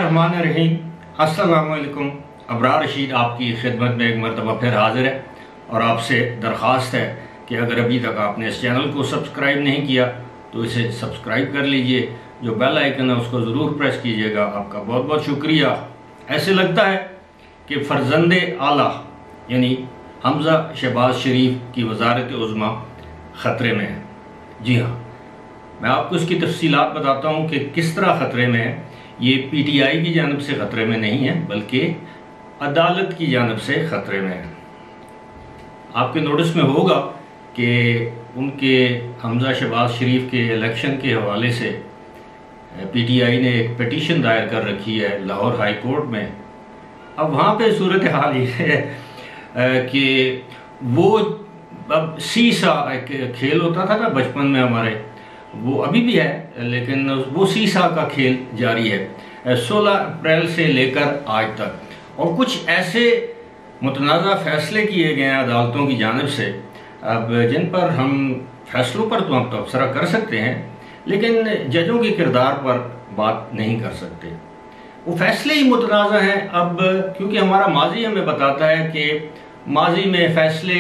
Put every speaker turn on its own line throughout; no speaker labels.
बिस्मिल्लाहिर्रहमानिर्रहीम। अस्सलाम वालेकुम। अबरार रशीद आपकी खिदमत में एक मरतबा फिर हाजिर है और आपसे दरख्वास्त है कि अगर अभी तक आपने इस चैनल को सब्सक्राइब नहीं किया तो इसे सब्सक्राइब कर लीजिए। जो बेल आइकन है उसको ज़रूर प्रेस कीजिएगा। आपका बहुत बहुत शुक्रिया। ऐसे लगता है कि फ़र्जंदे आला यानी हमज़ा शहबाज शरीफ की वज़ारत उज़्मा ख़तरे में है। जी हाँ, मैं आपको इसकी तफसीलात बताता हूँ कि किस तरह ख़तरे में है। ये PTI की जानब से ख़तरे में नहीं है बल्कि अदालत की जानब से ख़तरे में है। आपके नोटिस में होगा कि उनके हमज़ा शहबाज शरीफ के इलेक्शन के हवाले से PTI ने एक पिटीशन दायर कर रखी है लाहौर हाई कोर्ट में। अब वहाँ पे सूरत हाल ये है कि वो अब सीसा एक खेल होता था ना बचपन में हमारे, वो अभी भी है लेकिन वो सीसा का खेल जारी है 16 अप्रैल से लेकर आज तक। और कुछ ऐसे मुतनाज़ा फैसले किए गए हैं अदालतों की जानिब से, अब जिन पर हम फैसलों पर तो हम तबसरा कर सकते हैं लेकिन जजों के किरदार पर बात नहीं कर सकते। वो फैसले ही मुतनाज़ा हैं। अब क्योंकि हमारा माजी हमें बताता है कि माजी में फैसले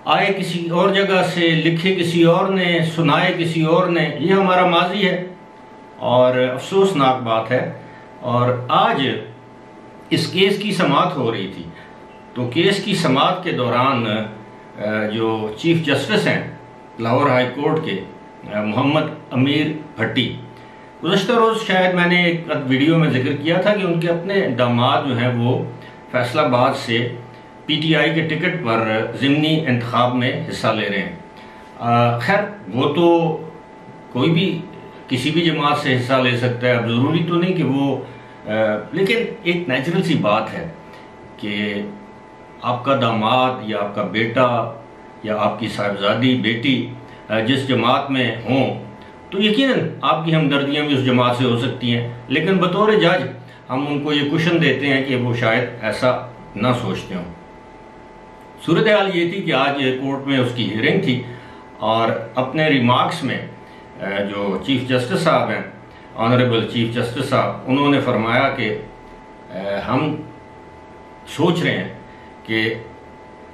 आए किसी और जगह से, लिखे किसी और ने, सुनाए किसी और ने, ये हमारा माजी है और अफसोसनाक बात है। और आज इस केस की समाअत हो रही थी तो केस की समाअत के दौरान जो चीफ जस्टिस हैं लाहौर हाई कोर्ट के मोहम्मद अमीर भट्टी, गुज़श्ता रोज़ शायद मैंने एक वीडियो में जिक्र किया था कि उनके अपने दामाद जो हैं वो फैसलाबाद से PTI के टिकट पर ज़िमनी इंतखाब में हिस्सा ले रहे हैं। खैर वो तो कोई भी किसी भी जमात से हिस्सा ले सकता है, अब ज़रूरी तो नहीं कि वो लेकिन एक नेचुरल सी बात है कि आपका दामाद या आपका बेटा या आपकी साहिबजादी बेटी जिस जमात में हों तो यकीनन आपकी हमदर्दियाँ भी उस जमात से हो सकती हैं, लेकिन बतौर जज हम उनको ये कुशन देते हैं कि वो शायद ऐसा ना सोचते हों। सूरत हाल ये थी कि आज कोर्ट में उसकी हियरिंग थी और अपने रिमार्क्स में जो चीफ जस्टिस साहब हैं, ऑनरेबल चीफ जस्टिस साहब, उन्होंने फरमाया कि हम सोच रहे हैं कि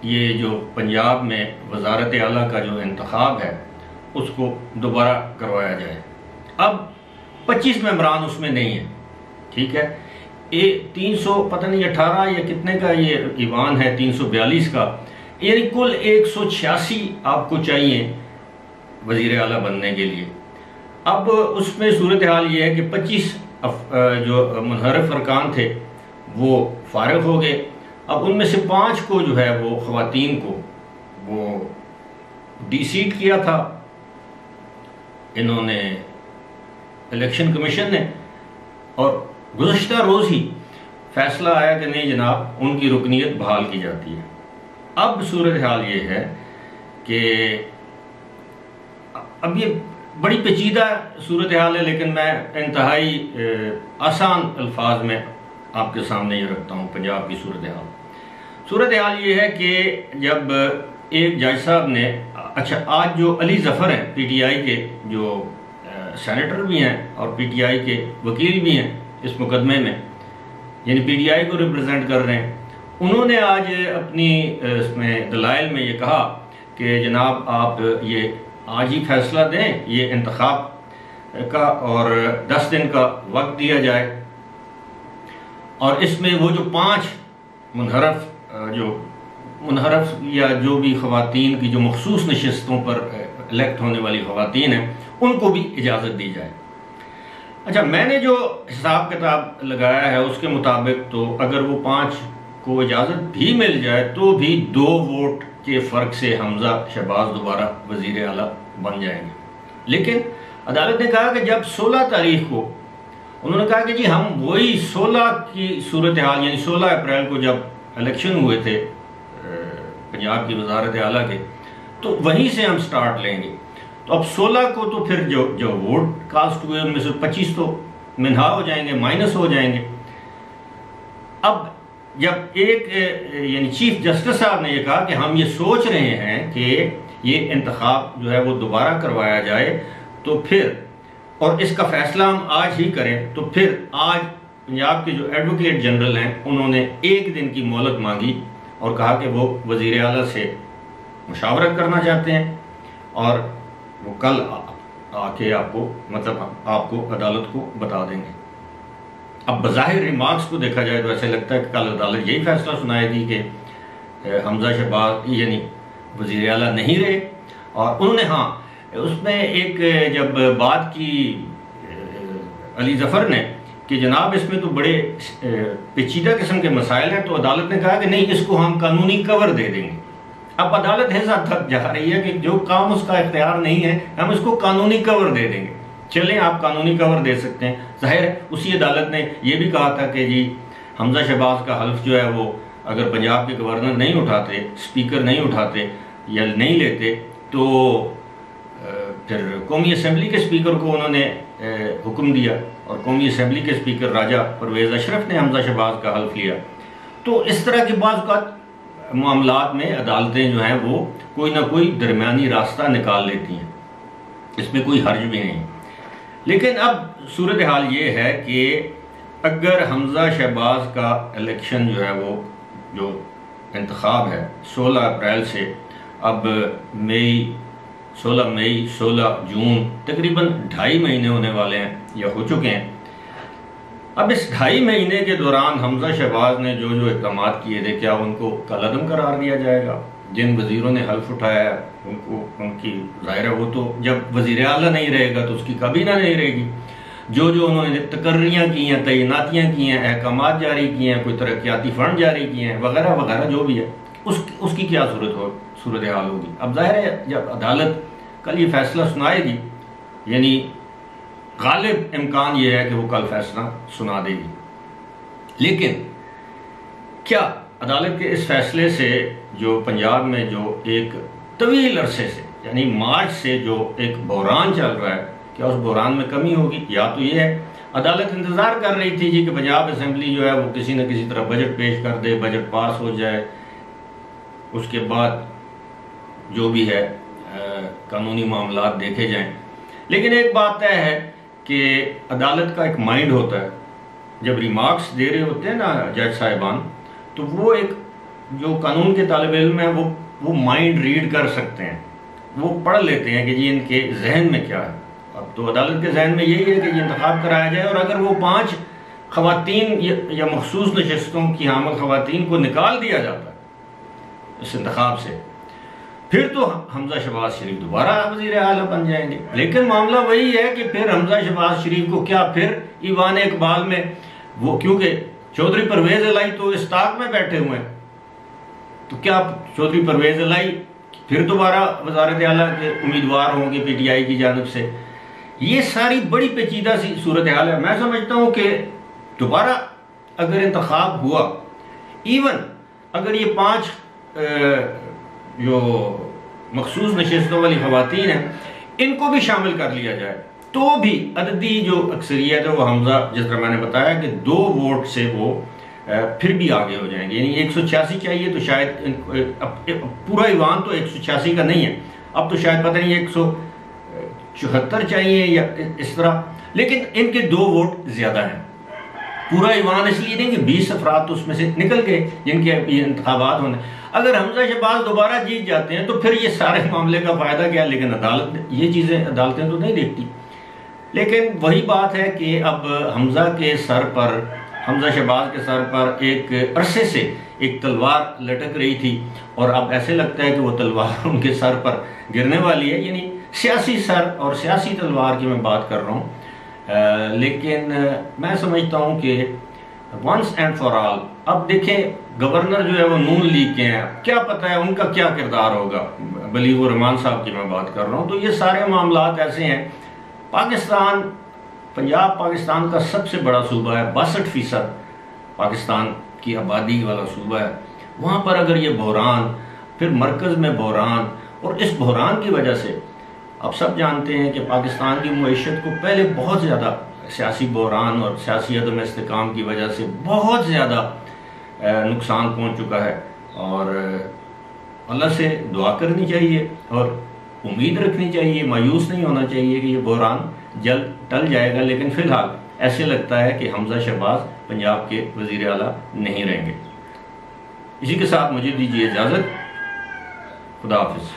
ये जो पंजाब में वज़ारत आला का जो इंतखाब है उसको दोबारा करवाया जाए। अब 25 मेंबरान उसमें नहीं है, ठीक है। 300 पता नहीं 18 या कितने का ये ईवान है, 342 का, यानी कुल 186 आपको चाहिए वज़ीर आला बनने के लिए। अब उसमें सूरत हाल ये है कि 25 जो मुनहरफ अरकान थे वो फारिग हो गए। अब उनमें से 5 को जो है वो ख़वातीन को वो डीसीट किया था इन्होंने, इलेक्शन कमीशन ने, और गुज़श्ता रोज़ ही फैसला आया कि नहीं जनाब उनकी रुकनीत बहाल की जाती है। अब सूरत हाल ये है कि अब ये बड़ी पेचीदा सूरत हाल है लेकिन मैं इंतहाई आसान अल्फाज में आपके सामने ये रखता हूँ पंजाब की सूरत हाल ये है कि जब एक जज साहब ने, अच्छा आज जो अली ज़फ़र हैं PTI के जो सेनेटर भी हैं और PTI के वकील भी हैं इस मुकदमे में, यानी PTI को रिप्रेजेंट कर रहे हैं, उन्होंने आज अपनी इसमें दलाइल में ये कहा कि जनाब आप ये आज ही फैसला दें ये इंतखाब का और 10 दिन का वक्त दिया जाए और इसमें वो जो 5 मुनहरफ या जो भी ख़वातीन की जो मखसूस नशिस्तों पर इलेक्ट होने वाली ख़वातीन हैं उनको भी इजाज़त दी जाए। अच्छा, मैंने जो हिसाब किताब लगाया है उसके मुताबिक तो अगर वो 5 को इजाज़त भी मिल जाए तो भी 2 वोट के फ़र्क से हमज़ा शहबाज दोबारा वज़ीर आला बन जाएंगे। लेकिन अदालत ने कहा कि जब 16 तारीख को उन्होंने कहा कि जी हम वही 16 की सूरत हाल यानी 16 अप्रैल को जब इलेक्शन हुए थे पंजाब की वज़ारत आला के, तो वहीं से हम स्टार्ट लेंगे। तो अब 16 को तो फिर जो वोट कास्ट हुए उनमें से 25 तो मिनहा हो जाएंगे, माइनस हो जाएंगे। अब जब एक यानी चीफ जस्टिस साहब ने यह कहा कि हम ये सोच रहे हैं कि ये इंतखाब जो है वो दोबारा करवाया जाए, तो फिर और इसका फैसला हम आज ही करें, तो फिर आज पंजाब के जो एडवोकेट जनरल हैं उन्होंने एक दिन की मोहलत मांगी और कहा कि वो वज़ीर आला से मुशावरत करना चाहते हैं और वो कल आके आपको अदालत को बता देंगे। अब बज़ाहिर रिमार्क्स को देखा जाए तो ऐसे लगता है कि कल अदालत यही फैसला सुनाएगी कि हमजा शहबाज यानी वज़ीर आला नहीं रहे। और उन्होंने उसमें एक जब बात की अली ज़फ़र ने कि जनाब इसमें तो बड़े पेचीदा किस्म के मसाइल हैं, तो अदालत ने कहा कि नहीं, इसको हम कानूनी कवर दे देंगे। अब अदालत इस हद तक जा रही है कि जो काम उसका इख्तियार नहीं है हम इसको कानूनी कवर दे देंगे। चलें, आप कानूनी कवर दे सकते हैं। ज़ाहिर है उसी अदालत ने यह भी कहा था कि जी हमजा शहबाज का हल्फ जो है वो अगर पंजाब के गवर्नर नहीं उठाते, स्पीकर नहीं उठाते या नहीं लेते, तो फिर कौमी असम्बली के स्पीकर को उन्होंने हुक्म दिया और कौमी असम्बली के स्पीकर राजा परवेज़ अशरफ ने हमजा शहबाज का हल्फ लिया। तो इस तरह के बाज़ मामलात में अदालतें जो हैं वो कोई ना कोई दरमियानी रास्ता निकाल लेती हैं, इसमें कोई हर्ज भी नहीं। लेकिन अब सूरत हाल ये है कि अगर हमजा शहबाज का इलेक्शन जो है वो जो इंतखाब है 16 अप्रैल से अब 16 मई 16 जून तकरीबन 2.5 महीने होने वाले हैं या हो चुके हैं। अब इस 2.5 महीने के दौरान हमजा शहबाज ने जो जो इक़दाम किए थे, क्या उनको कलअदम करार दिया जाएगा? जिन वज़ीरों ने हल्फ उठाया उनको उनकी ज़ाहिर है वो तो जब वज़ीर आला नहीं रहेगा तो उसकी काबीना नहीं रहेगी। जो जो उन्होंने तकर्रियाँ की हैं, तैनातियाँ की हैं, अहकामात जारी किए हैं, कोई तरक्याती फ़ंड जारी किए हैं वगैरह वगैरह जो भी है उसकी क्या सूरत हाल होगी। अब ज़ाहिर है जब अदालत कल ये फैसला सुनाएगी, यानी गालिब इम्कान ये है कि वो कल फैसला सुना देगी। लेकिन क्या अदालत के इस फैसले से जो पंजाब में जो एक तवील अरसे से यानी मार्च से जो एक बहरान चल रहा है, क्या उस बहरान में कमी होगी? या तो ये है अदालत इंतज़ार कर रही थी जी कि पंजाब असम्बली जो है वो किसी न किसी तरह बजट पेश कर दे, बजट पास हो जाए, उसके बाद जो भी है कानूनी मामलात देखे जाएं। लेकिन एक बात तय है कि अदालत का एक माइंड होता है, जब रिमार्क्स दे रहे होते हैं ना जज साहिबान, तो वो एक जो कानून के तालिब इल्म है वो माइंड रीड कर सकते हैं, वो पढ़ लेते हैं कि जी इनके जहन में क्या है। अब तो अदालत के जहन में यही है कि ये इंतखाब कराया जाए और अगर वो 5 खवातीन या मखसूस नशस्तों की हामिल खवातीन को निकाल दिया जाता है इस इंतखाब से, फिर तो हमजा शहबाज शरीफ दोबारा वज़ीर आला बन जाएंगे। लेकिन मामला वही है कि फिर हमजा शहबाज शरीफ को क्या फिर ईवान इकबाल में वो, क्योंकि चौधरी परवेज़ इलाही तो इस्ताक में बैठे हुए हैं, तो क्या चौधरी परवेज़ इलाही फिर दोबारा वज़ारत आला के उम्मीदवार होंगे PTI की जानिब से? ये सारी बड़ी पेचीदा सी सूरत हाल है। मैं समझता हूँ कि दोबारा अगर इंतखाब हुआ, इवन अगर ये 5 जो मखसूस नशस्तों वाली खवातीन हैं इनको भी शामिल कर लिया जाए, तो भी अददी जो अक्सरियत है वो हमजा, जिस तरह मैंने बताया कि 2 वोट से वो फिर भी आगे हो जाएंगे। यानी 186 चाहिए तो शायद पूरा ईवान तो 186 का नहीं है, अब तो शायद पता नहीं 174 चाहिए या इस तरह, लेकिन इनके 2 वोट ज़्यादा हैं। पूरा ईवान इसलिए नहीं कि 20 अफराद तो उसमें से निकल गए जिनके इंतखाबात होने। अगर हमजा शहबाज दोबारा जीत जाते हैं तो फिर ये सारे मामले का फ़ायदा क्या? लेकिन अदालत ये चीज़ें अदालतें तो नहीं देखती। लेकिन वही बात है कि अब हमजा शहबाज के सर पर एक अरसे से एक तलवार लटक रही थी और अब ऐसे लगता है कि वो तलवार उनके सर पर गिरने वाली है। यानी सियासी सर और सियासी तलवार की मैं बात कर रहा हूँ। लेकिन मैं समझता हूँ कि वंस एंड फॉर ऑल, अब देखें गवर्नर जो है वो नून लीग के हैं, क्या पता है उनका क्या किरदार होगा। बलीगुर रहमान साहब की मैं बात कर रहा हूँ। तो ये सारे मामलात ऐसे हैं। पंजाब पाकिस्तान का सबसे बड़ा सूबा है, 62% पाकिस्तान की आबादी वाला सूबा है। वहाँ पर अगर ये बहरान, फिर मरकज़ में बहरान, और इस बहरान की वजह से आप सब जानते हैं कि पाकिस्तान की मईशत को पहले बहुत ज़्यादा सियासी बहरान और सियासी अदम इस्तेकाम की वजह से बहुत ज़्यादा नुकसान पहुँच चुका है। और अल्लाह से दुआ करनी चाहिए और उम्मीद रखनी चाहिए, मायूस नहीं होना चाहिए कि ये बहरान जल्द टल जाएगा, लेकिन फ़िलहाल ऐसे लगता है कि हमजा शहबाज पंजाब के वज़ीर आला नहीं रहेंगे। इसी के साथ मुझे दीजिए इजाज़त। खुदा हाफिज़।